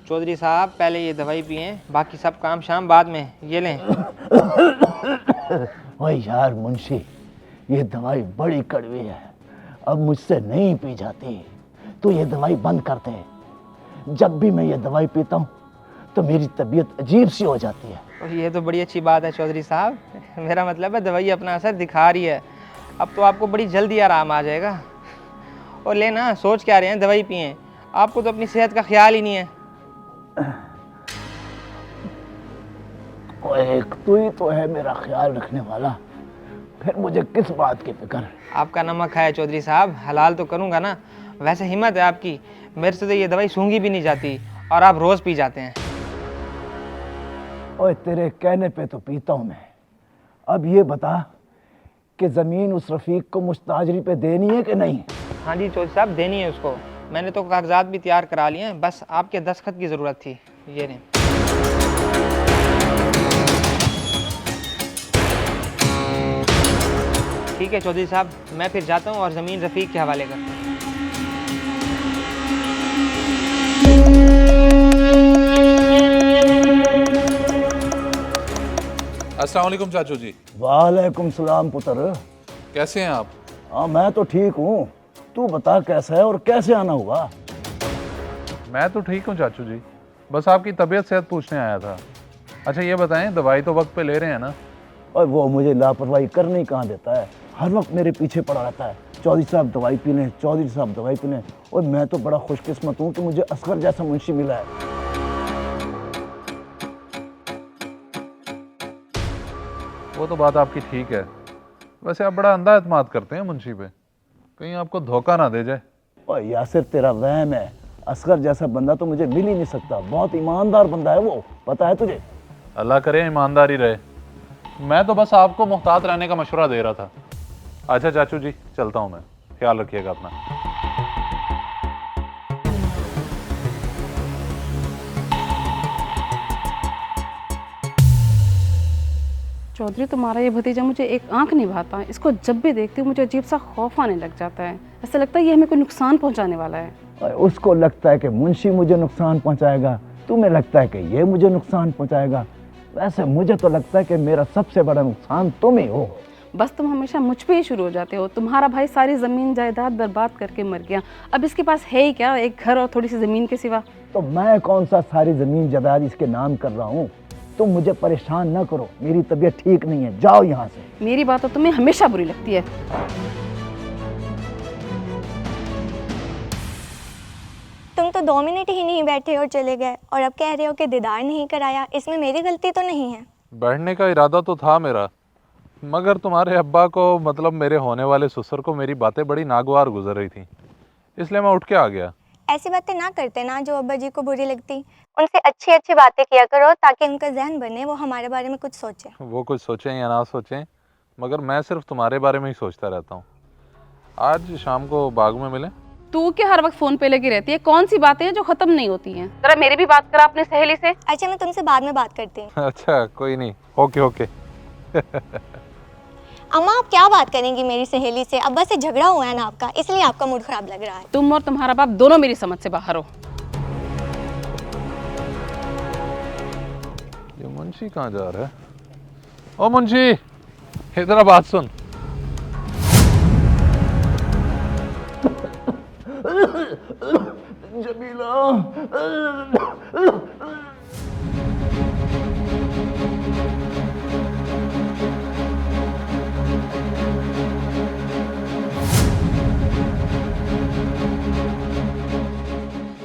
चौधरी साहब पहले ये दवाई पिएं, बाकी सब काम शाम बाद में। ये लें। ओए यार मुंशी, ये दवाई बड़ी कड़वी है, अब मुझसे नहीं पी जाती। तू ये दवाई बंद कर दे। जब भी मैं ये दवाई पीता हूँ तो मेरी तबीयत अजीब सी हो जाती है। और ये तो बड़ी अच्छी बात है चौधरी साहब, मेरा मतलब है दवाई अपना असर दिखा रही है। अब तो आपको बड़ी जल्दी आराम आ जाएगा। और लेना, सोच क्या रहे हैं, दवाई पिएं। आपको तो अपनी सेहत का ख्याल ही नहीं है। ओए एक तू ही तो है मेरा ख्याल रखने वाला, फिर मुझे किस बात की फिक्र। आपका नमक है चौधरी साहब, हलाल तो करूँगा ना। वैसे हिम्मत है आपकी, मेरे से तो ये दवाई सूंघी भी नहीं जाती और आप रोज़ पी जाते हैं। ओए तेरे कहने पे तो पीता हूँ मैं। अब ये बता कि ज़मीन उस रफ़ीक को मुस्ताजरी पे देनी है कि नहीं? हाँ जी चौधरी साहब, देनी है उसको। मैंने तो कागजात भी तैयार करा लिए हैं, बस आपके दस्तखत की ज़रूरत थी। ये नहीं। ठीक है चौधरी साहब, मैं फिर जाता हूँ और ज़मीन रफ़ीक के हवाले करता हूँ। अस्सलाम वालेकुम चाचू जी। वालेकुम सलाम पुत्र। कैसे हैं आप? हाँ मैं तो ठीक हूँ, तू बता कैसा है और कैसे आना हुआ? मैं तो ठीक हूँ चाचू जी, बस आपकी तबीयत सेहत पूछने आया था। अच्छा ये बताएं, दवाई तो वक्त पे ले रहे हैं ना? और वो मुझे लापरवाही करने ही कहाँ देता है, हर वक्त मेरे पीछे पड़ा रहता है। चौधरी साहब दवाई पी लें, चौधरी साहब दवाई पी लें। और मैं तो बड़ा खुशकिस्मत हूँ कि मुझे असगर जैसा मुंशी मिला है। वो तो बात आपकी ठीक है, वैसे आप बड़ा अंधा एतमाद करते हैं मुंशी पे, कहीं आपको धोखा ना दे जाए। और यासिर तेरा वहम है, असगर जैसा बंदा तो मुझे मिल ही नहीं सकता। बहुत ईमानदार बंदा है वो, पता है तुझे? अल्लाह करे ईमानदारी रहे। मैं तो बस आपको मुहतात रहने का मशवरा दे रहा था। अच्छा चाचू जी चलता हूँ मैं, ख्याल रखिएगा अपना। चौधरी तुम्हारा ये भतीजा मुझे एक आंख नहीं भाता। इसको जब भी देखती हूँ मुझे अजीब सा खौफ आने लग जाता है। ऐसा लगता है ये हमें कोई नुकसान पहुंचाने वाला है। और उसको लगता है कि मुंशी मुझे नुकसान पहुंचाएगा, तुम्हें लगता है कि ये मुझे नुकसान पहुंचाएगा। वैसे मुझे तो लगता है कि मेरा सबसे बड़ा नुकसान तुम ही हो। बस तुम हमेशा मुझ पे ही शुरू हो जाते हो। तुम्हारा भाई सारी ज़मीन जायदाद बर्बाद करके मर गया, अब इसके पास है ही क्या, एक घर और थोड़ी सी ज़मीन के सिवा? तो मैं कौन सा सारी ज़मीन जायदाद इसके नाम कर रहा हूँ? तुम मुझे परेशान न करो, मेरी तबीयत ठीक नहीं है, जाओ यहाँ से। मेरी बात तो तुम्हें हमेशा बुरी लगती है। तुम तो 2 मिनट ही नहीं बैठे और चले गए, और अब कह रहे हो कि दीदार नहीं कराया। इसमें मेरी गलती तो नहीं है? बैठने का इरादा तो था मेरा, मगर तुम्हारे अब्बा को, मतलब मेरे होने वाले ससुर को मेरी बातें बड़ी नागवार गुजर रही थी, इसलिए मैं उठ के आ गया। ऐसी बातें ना करते ना जो अब्बा जी को बुरी लगती। उनसे अच्छी अच्छी बातें किया करो ताकि उनका जहन बने, वो हमारे बारे में कुछ सोचे। वो कुछ सोचें या ना सोचें, मगर मैं सिर्फ तुम्हारे बारे में ही सोचता रहता हूँ। आज शाम को बाग में मिलें? तू क्या हर वक्त फोन पे लगी रहती है? कौन सी बातें हैं जो खत्म नहीं होती हैं? जरा मेरी भी बात करा अपनी सहेली से। अच्छा मैं तुमसे बाद में बात करती हूँ। अच्छा कोई नहीं, ओके ओके। अम्मा आप क्या बात करेंगी मेरी सहेली से? अब्बा से झगड़ा हुआ है ना आपका, इसलिए आपका मूड खराब लग रहा है। तुम और तुम्हारा बाप दोनों मेरी समझ से बाहर हो। ये मुंशी कहाँ जा रहा है? ओ मुंशी, इधर बात सुन। जमीला,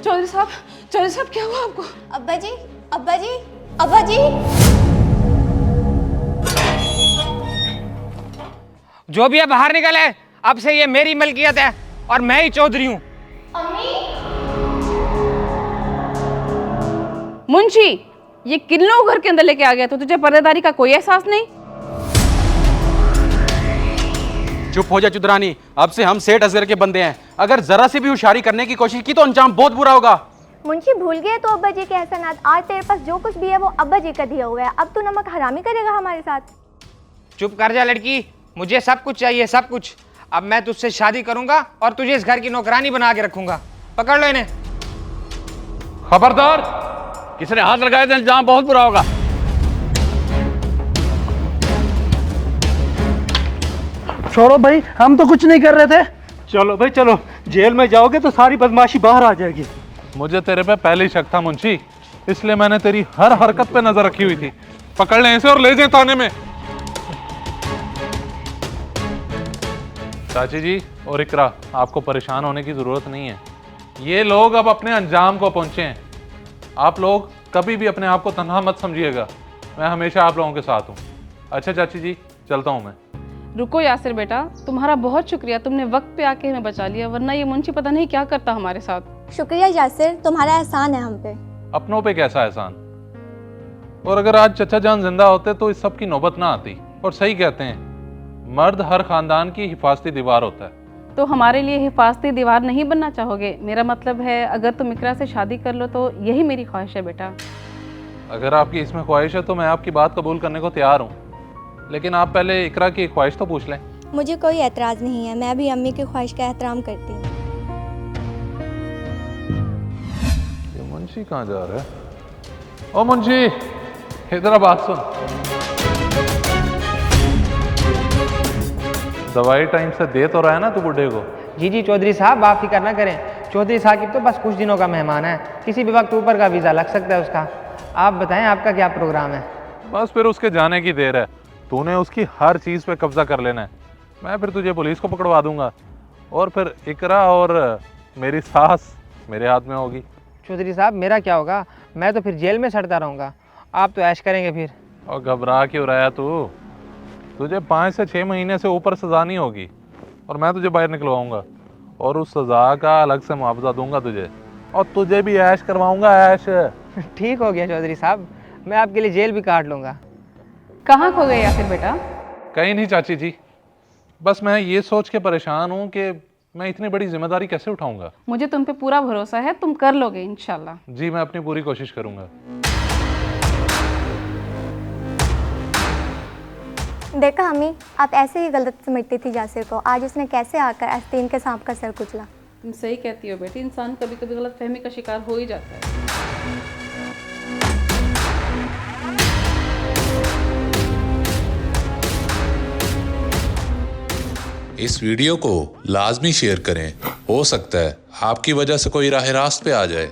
चौधरी साहब क्या हुआ आपको? अब्बा जी, अब्बा जी, अब्बा जी। जो भी है बाहर निकल है, अब से ये मेरी मलकियत है और मैं ही चौधरी हूँ। मुंशी, ये किन लोग घर के अंदर लेके आ गया? तो तुझे पर्देदारी का कोई एहसास नहीं? चुप हो जा चुदरानी, अब से हम सेठ असगर के बंदे हैं। अगर जरा सी भी होशियारी करने की कोशिश की तो अंजाम बहुत बुरा होगा। मुंशी भूल गए तो अब्बा जी के एहसानात। आज तेरे पास जो कुछ भी है वो अब्बा जी का दिया हुआ है। अब तू नमक हरामी करेगा हमारे साथ? चुप कर जा लड़की, मुझे सब कुछ चाहिए, सब कुछ। अब मैं तुझसे शादी करूंगा और तुझे इस घर की नौकरानी बना के रखूंगा। पकड़ लो इन्हें। खबरदार, किसी ने हाथ लगाया तो इंजाम बहुत बुरा होगा। छोड़ो भाई, हम तो कुछ नहीं कर रहे थे। चलो भाई चलो, जेल में जाओगे तो सारी बदमाशी बाहर आ जाएगी। मुझे तेरे पे पहले ही शक था मुंशी, इसलिए मैंने तेरी हर हरकत पे नजर रखी हुई थी। पकड़ ले इसे और ले जाए थाने में। चाची जी और इकरा, आपको परेशान होने की जरूरत नहीं है। ये लोग अब अपने अंजाम को पहुंचे हैं। आप लोग कभी भी अपने आप को तन्हा मत समझिएगा, मैं हमेशा आप लोगों के साथ हूँ। अच्छा चाची जी, चलता हूँ मैं। रुको यासिर बेटा, तुम्हारा बहुत शुक्रिया, तुमने वक्त पे आके हमें बचा लिया, वरना ये मुंशी पता नहीं क्या करता हमारे साथ। शुक्रिया यासिर, तुम्हारा एहसान है हम पे। अपनों पे कैसा एहसान। और अगर आज चचा जान जिंदा होते तो इस सब की नौबत ना आती। और सही कहते हैं, मर्द हर खानदान की हिफाजती दीवार होता है। तो हमारे लिए हिफाजती दीवार नहीं बनना चाहोगे? मेरा मतलब है, अगर तुम इकरा से शादी कर लो तो यही मेरी ख्वाहिश है बेटा। अगर आपकी इसमें ख्वाहिश है तो मैं आपकी बात कबूल करने को तैयार हूँ, लेकिन आप पहले इकरा की ख्वाहिश तो पूछ लें। मुझे कोई एतराज़ नहीं है, मैं भी अम्मी की ख्वाहिश का एहतराम करती हूँ। ये मुंशी कहाँ जा रहा है? ओ मुंशी, इधर बात सुन। दवाई टाइम से दे तो रहा है ना तू बुढ़े को? जी जी चौधरी साहब, आप फिक्र ना करें। चौधरी साकिब तो बस कुछ दिनों का मेहमान है, किसी भी वक्त ऊपर का वीज़ा लग सकता है उसका। आप बताएं आपका क्या प्रोग्राम है? बस फिर उसके जाने की देर है। तूने उसकी हर चीज़ पे कब्जा कर लेना है। मैं फिर तुझे पुलिस को पकड़वा दूंगा और फिर इकरा और मेरी सास मेरे हाथ में होगी। चौधरी साहब मेरा क्या होगा? मैं तो फिर जेल में सड़ता रहूँगा, आप तो ऐश करेंगे फिर। और घबरा क्यों रहा है तू? तुझे 5 से 6 महीने से ऊपर सज़ा नहीं होगी और मैं तुझे बाहर निकलवाऊंगा और उस सज़ा का अलग से मुआवजा दूंगा तुझे, और तुझे भी ऐश करवाऊंगा, ऐश। ठीक हो गया चौधरी साहब, मैं आपके लिए जेल भी काट लूँगा। कहाँ खो गए यासिर बेटा? कहीं नहीं चाची जी, बस मैं ये सोच के परेशान हूँ कि मैं इतनी बड़ी जिम्मेदारी कैसे उठाऊंगा। मुझे तुम पे पूरा भरोसा है, तुम कर लोगे इंशाल्लाह। जी मैं अपनी पूरी कोशिश करूंगा। देखा अम्मी, आप ऐसे ही गलत समझती थी यासिर को, आज उसने कैसे आकर आस्तीन के सांप का सर कुचला। तुम सही कहती हो बेटी, इंसान कभी कभी गलत फहमी का शिकार हो ही जाता है। इस वीडियो को लाजमी शेयर करें, हो सकता है आपकी वजह से कोई राह रास्त पे आ जाए।